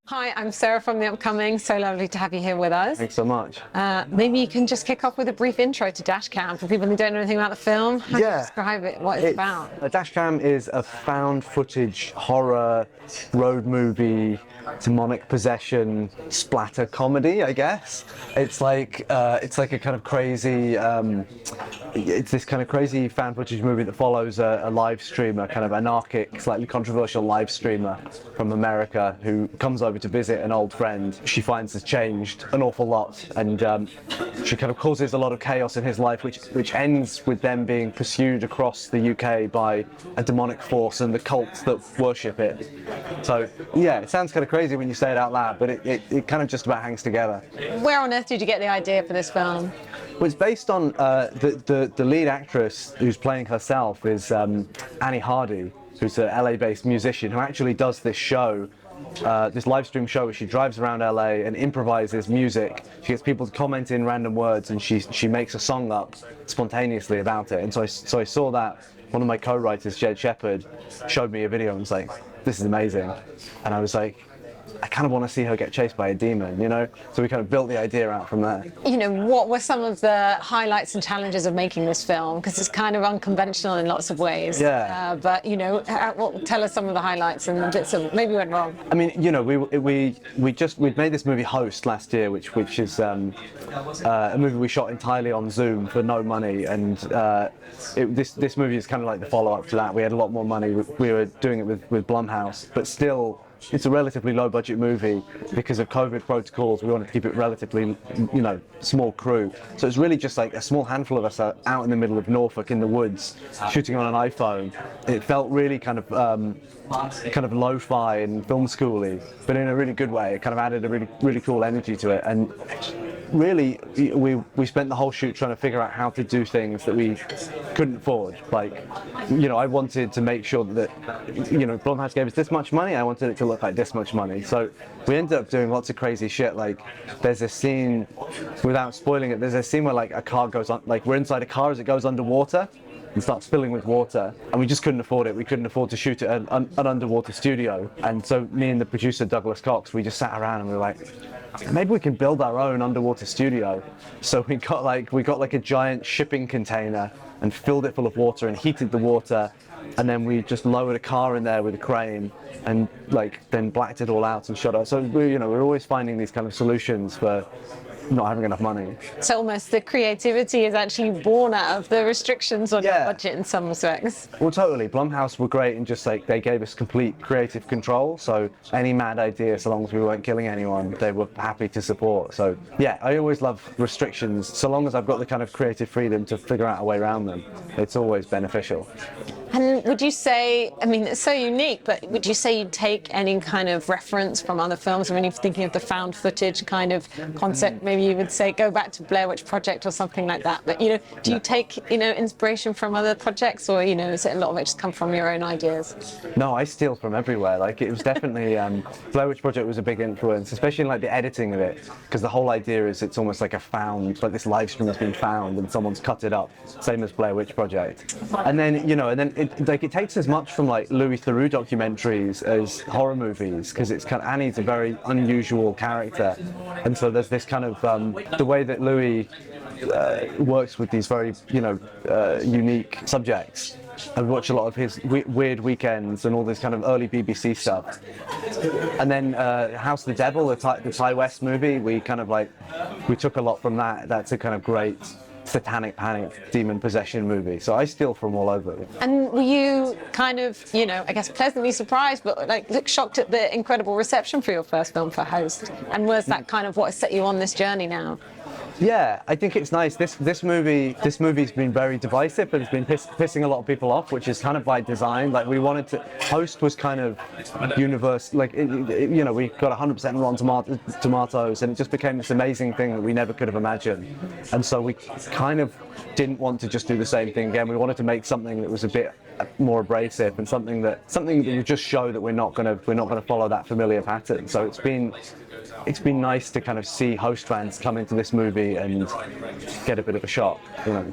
Hi, I'm Sarah from The Upcoming. So lovely to have you here with us. Thanks so much. Maybe you can just kick off with a brief intro to Dashcam for people who don't know anything about the film. How do you describe it, what it's about? A Dashcam is a found footage horror road movie, demonic possession splatter comedy, I guess. It's like a kind of crazy. It's this kind of crazy found footage movie that follows a live streamer, kind of anarchic, slightly controversial live streamer from America who comes over to visit an old friend she finds has changed an awful lot, and she kind of causes a lot of chaos in his life, which ends with them being pursued across the UK by a demonic force and the cults that worship it. So yeah, it sounds kind of crazy when you say it out loud, but it kind of just about hangs together. Where on earth did you get the idea for this film? Well, it's based on the lead actress who's playing herself is Annie Hardy, who's an LA-based musician who actually does this show, this live stream show where she drives around LA and improvises music. She gets people to comment in random words and she makes a song up spontaneously about it. And so I saw that. One of my co-writers, Jed Shepard, showed me a video and was like, this is amazing. And I was like, I kind of want to see her get chased by a demon, you know? So we kind of built the idea out from there. You know, what were some of the highlights and challenges of making this film? Because it's kind of unconventional in lots of ways. Yeah. But, you know, tell us some of the highlights and bits of maybe went wrong. I mean, you know, we'd made this movie Host last year, which is a movie we shot entirely on Zoom for no money, and this movie is kind of like the follow-up to that. We had a lot more money. We were doing it with Blumhouse, but still, it's a relatively low-budget movie because of COVID protocols. We wanted to keep it relatively, you know, small crew. So it's really just like a small handful of us out in the middle of Norfolk in the woods, shooting on an iPhone. It felt really kind of lo-fi and film schooly, but in a really good way. It kind of added a really cool energy to it. And really, we spent the whole shoot trying to figure out how to do things that we couldn't afford. Like, you know, I wanted to make sure that, you know, Blumhouse gave us this much money, I wanted it to look like this much money. So we ended up doing lots of crazy shit. Like, there's a scene, without spoiling it, there's a scene where like a car goes on, like we're inside a car as it goes underwater and starts filling with water, and we just couldn't afford it. We couldn't afford to shoot at an underwater studio. And so me and the producer Douglas Cox, we just sat around and we were like, maybe we can build our own underwater studio. So we got like a giant shipping container and filled it full of water and heated the water, and then we just lowered a car in there with a crane and then blacked it all out and shot it. So we're always finding these kind of solutions for not having enough money. So almost the creativity is actually born out of the restrictions on your budget in some respects. Well, totally. Blumhouse were great, and just like they gave us complete creative control. So any mad idea, so long as we weren't killing anyone, they were happy to support. So yeah, I always love restrictions. So long as I've got the kind of creative freedom to figure out a way around them, it's always beneficial. And would you say, I mean, it's so unique, but would you say you'd take any kind of reference from other films? I mean, if you're thinking of the found footage kind of concept, maybe you would say go back to Blair Witch Project or something like that. But, you know, do you take, you know, inspiration from other projects, or, you know, is it a lot of it just come from your own ideas? No, I steal from everywhere. Like, it was definitely, Blair Witch Project was a big influence, especially in like the editing of it, because the whole idea is it's almost like a found, like this live stream has been found and someone's cut it up, same as Blair Witch Project. And then, you know, it takes as much from like Louis Theroux documentaries as horror movies, because it's kind of, Annie's a very unusual character, and so there's this kind of the way that Louis works with these very, you know, unique subjects. I watch a lot of his Weird Weekends and all this kind of early BBC stuff. And then House of the Devil, the Ty West movie, we took a lot from that. That's a kind of great satanic panic demon possession movie. So I steal from all over. And were you kind of, you know, I guess pleasantly surprised, but like shocked at the incredible reception for your first film for Host? And was that kind of what set you on this journey now? Yeah, I think it's nice. This movie's been very divisive, but it's been pissing a lot of people off, which is kind of by design. Like, we wanted to, Host was kind of universal. Like, you know, we got 100% Rotten Tomatoes, and it just became this amazing thing that we never could have imagined. And so we kind of didn't want to just do the same thing again. We wanted to make something that was a bit more abrasive and something that would just show that we're not going to follow that familiar pattern. So it's been nice to kind of see host fans come into this movie and get a bit of a shock. You know.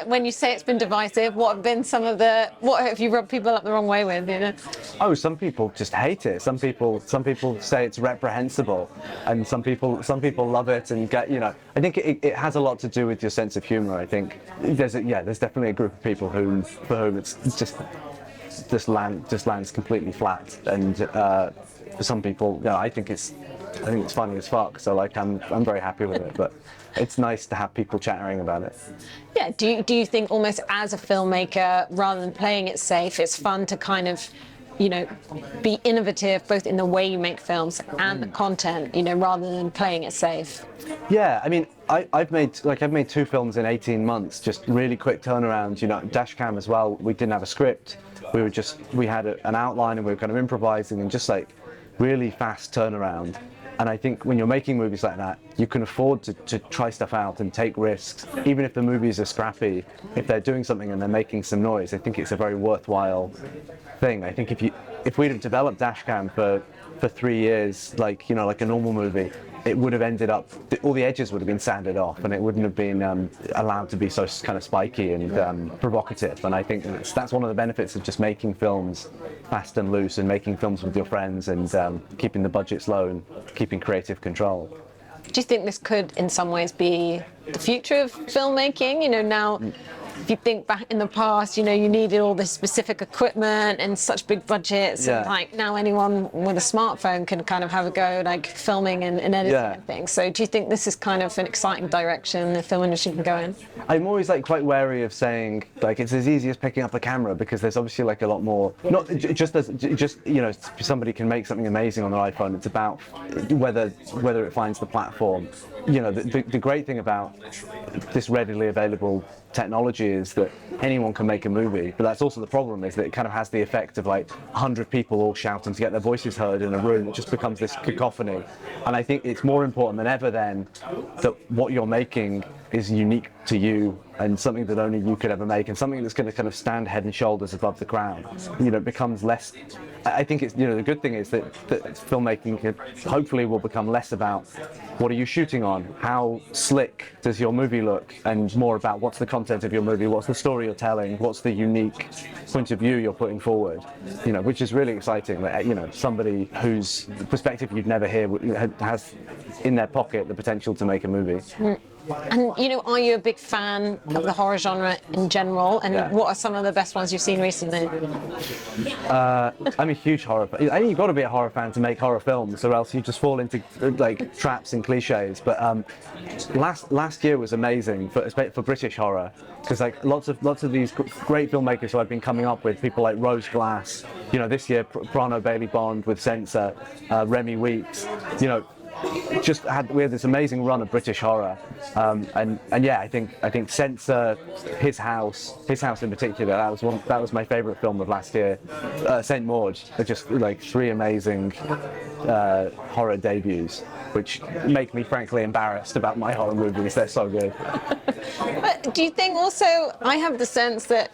When you say it's been divisive, what have you rubbed people up the wrong way with? You know? Oh, some people just hate it. Some people say it's reprehensible, and some people love it and get. You know, I think it has a lot to do with your sense of humor. I think there's definitely a group of people for whom it's just lands completely flat, and for some people, you know, I think it's funny as fuck. So like I'm very happy with it, but it's nice to have people chattering about it. Yeah. Do you think almost as a filmmaker, rather than playing it safe, it's fun to kind of, you know, be innovative both in the way you make films and the content, you know, rather than playing it safe? Yeah, I mean, I've made 2 films in 18 months, just really quick turnaround. You know, Dashcam as well. We didn't have a script. We had an outline and we were kind of improvising and just like really fast turnaround. And I think when you're making movies like that, you can afford to try stuff out and take risks. Even if the movies are scrappy, if they're doing something and they're making some noise, I think it's a very worthwhile thing. I think if we'd have developed Dashcam for 3 years, like, you know, like a normal movie, it would have ended up, all the edges would have been sanded off and it wouldn't have been allowed to be so kind of spiky and provocative. And I think that's one of the benefits of just making films fast and loose and making films with your friends and keeping the budgets low and keeping creative control. Do you think this could in some ways be the future of filmmaking? You know, now if you think back in the past, you know, you needed all this specific equipment and such big budgets. Yeah. And like now anyone with a smartphone can kind of have a go like filming and editing and things. So do you think this is kind of an exciting direction the film industry can go in? I'm always like quite wary of saying like it's as easy as picking up a camera, because there's obviously like a lot more, not just you know, somebody can make something amazing on their iPhone. It's about whether it finds the platform. You know, the great thing about this readily available technology is that anyone can make a movie, but that's also the problem, is that it kind of has the effect of like 100 people all shouting to get their voices heard in a room. It just becomes this cacophony. And I think it's more important than ever then that what you're making is unique to you and something that only you could ever make, and something that's going to kind of stand head and shoulders above the crowd. You know, it becomes less, I think it's, you know, the good thing is that filmmaking hopefully will become less about what are you shooting on, how slick does your movie look, and more about what's the content of your movie, what's the story you're telling, what's the unique point of view you're putting forward, you know, which is really exciting. That, you know, somebody whose perspective you'd never hear has in their pocket the potential to make a movie. And, you know, are you a big fan of the horror genre in general? And what are some of the best ones you've seen recently? I'm a huge horror fan. I think you've got to be a horror fan to make horror films, or else you just fall into like traps and cliches. But last year was amazing for British horror, because like lots of these great filmmakers who I've been coming up with, people like Rose Glass, you know, this year Prano Bailey Bond with Censor, Remy Weeks, you know. We had this amazing run of British horror, and yeah, I think Censor, His House in particular, that was my favourite film of last year. Saint Maud, they're just like 3 amazing horror debuts, which make me frankly embarrassed about my horror movies. They're so good. But do you think also, I have the sense that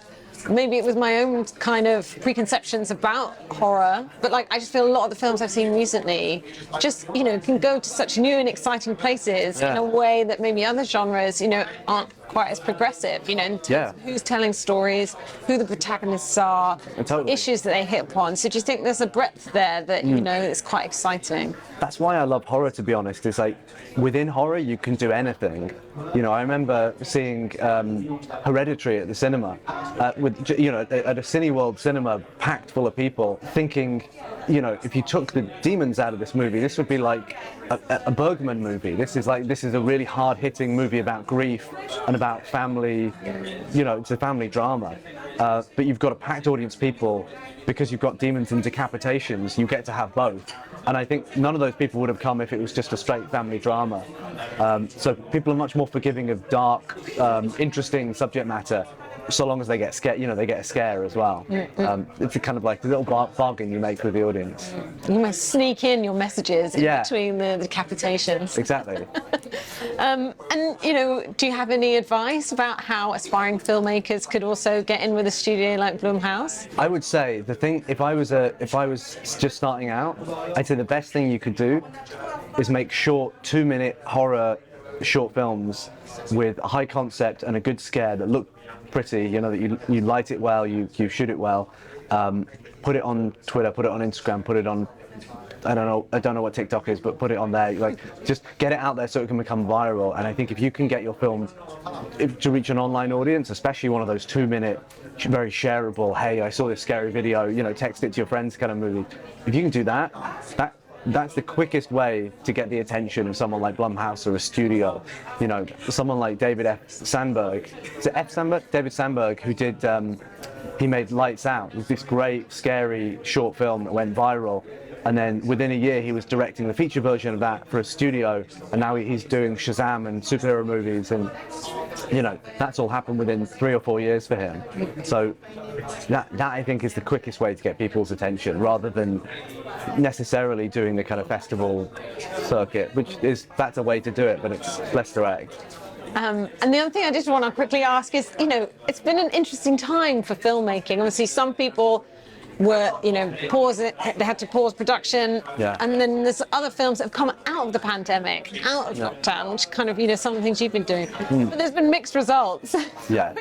maybe it was my own kind of preconceptions about horror, but like I just feel a lot of the films I've seen recently just, you know, can go to such new and exciting places in a way that maybe other genres, you know, aren't quite as progressive, you know, in terms of who's telling stories, who the protagonists are, issues that they hit upon. So do you think there's a breadth there that, you know, is quite exciting? That's why I love horror, to be honest. Is like within horror you can do anything. You know, I remember seeing Hereditary at the cinema, at a Cineworld cinema packed full of people, thinking, you know, if you took the demons out of this movie, this would be like a Bergman movie. This is a really hard-hitting movie about grief and about family. You know, it's a family drama. But you've got a packed audience people, because you've got demons and decapitations. You get to have both. And I think none of those people would have come if it was just a straight family drama. So people are much more forgiving of dark, interesting subject matter so long as they get scared, they get a scare as well. It's a kind of like the little bargain you make with the audience. You must sneak in your messages in Yeah. between the decapitations. Exactly. And do you have any advice about how aspiring filmmakers could also get in with a studio like Blumhouse? I would say the thing, if I was just starting out, I'd say the best thing you could do is make short 2-minute horror short films with a high concept and a good scare that look pretty, that you light it well, you shoot it well, put it on Twitter, put it on Instagram, put it on, I don't know what TikTok is, but put it on there. Like, just get it out there so it can become viral. And I think if you can get your film to reach an online audience, especially one of those 2-minute, very shareable, hey, I saw this scary video, text it to your friends kind of movie. If you can do that's the quickest way to get the attention of someone like Blumhouse or a studio. Someone like David F. Sandberg. Is it F. Sandberg? David Sandberg, who did, he made Lights Out. It was this great, scary short film that went viral. And then within a year, he was directing the feature version of that for a studio. And now he's doing Shazam and superhero movies. And, that's all happened within 3 or 4 years for him. So that I think is the quickest way to get people's attention, rather than necessarily doing the kind of festival circuit, that's a way to do it, but it's less direct. And the other thing I just want to quickly ask is, it's been an interesting time for filmmaking. Obviously, some people were, pause it, they had to pause production. Yeah. And then there's other films that have come out of the pandemic, out of lockdown, which kind of, some of the things you've been doing. But there's been mixed results. Yeah.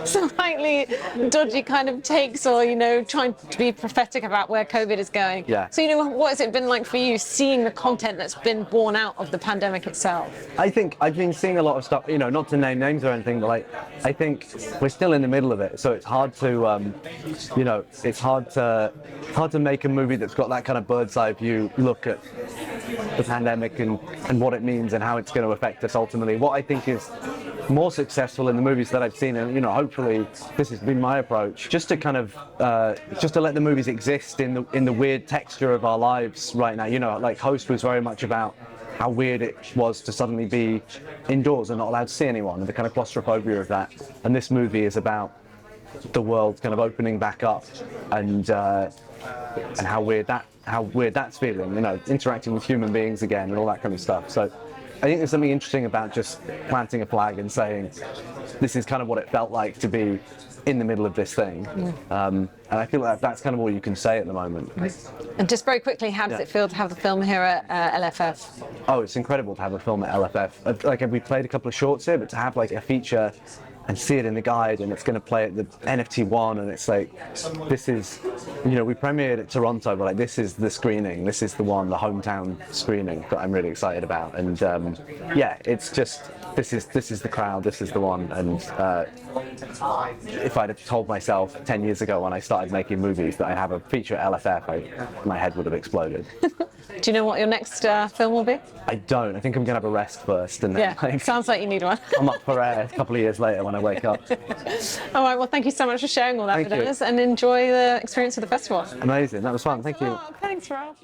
Slightly dodgy kind of takes, or, trying to be prophetic about where COVID is going. Yeah. So, what has it been like for you seeing the content that's been born out of the pandemic itself? I think I've been seeing a lot of stuff, not to name names or anything, but I think we're still in the middle of it. So it's hard to, it's hard to make a movie that's got that kind of bird's eye view look at the pandemic and what it means and how it's going to affect us ultimately. What I think is more successful in the movies that I've seen, and hopefully this has been my approach, just to kind of just to let the movies exist in the weird texture of our lives right now. Like Host was very much about how weird it was to suddenly be indoors and not allowed to see anyone, and the kind of claustrophobia of that. And this movie is about the world kind of opening back up, and how weird that's feeling, interacting with human beings again and all that kind of stuff. So I think there's something interesting about just planting a flag and saying this is kind of what it felt like to be in the middle of this thing. And I feel like that's kind of all you can say at the moment. And just very quickly, how does it feel to have the film here at LFF? Oh, it's incredible to have a film at LFF. We played a couple of shorts here, but to have a feature and see it in the guide, and it's going to play at the NFT one, and it's this is, we premiered at Toronto, but this is the screening, this is the one, the hometown screening that I'm really excited about. And it's just, this is the crowd, this is the one. And if I'd have told myself 10 years ago when I started making movies that I'd have a feature at LFF, my head would have exploded. Do you know what your next film will be? I don't. I think I'm going to have a rest first, and then sounds like you need one. I'm up for air a couple of years later when I wake up. All right, well, thank you so much for sharing all that with us, and enjoy the experience of the festival. Amazing, that was fun, thank you. Oh, thanks, Ralph.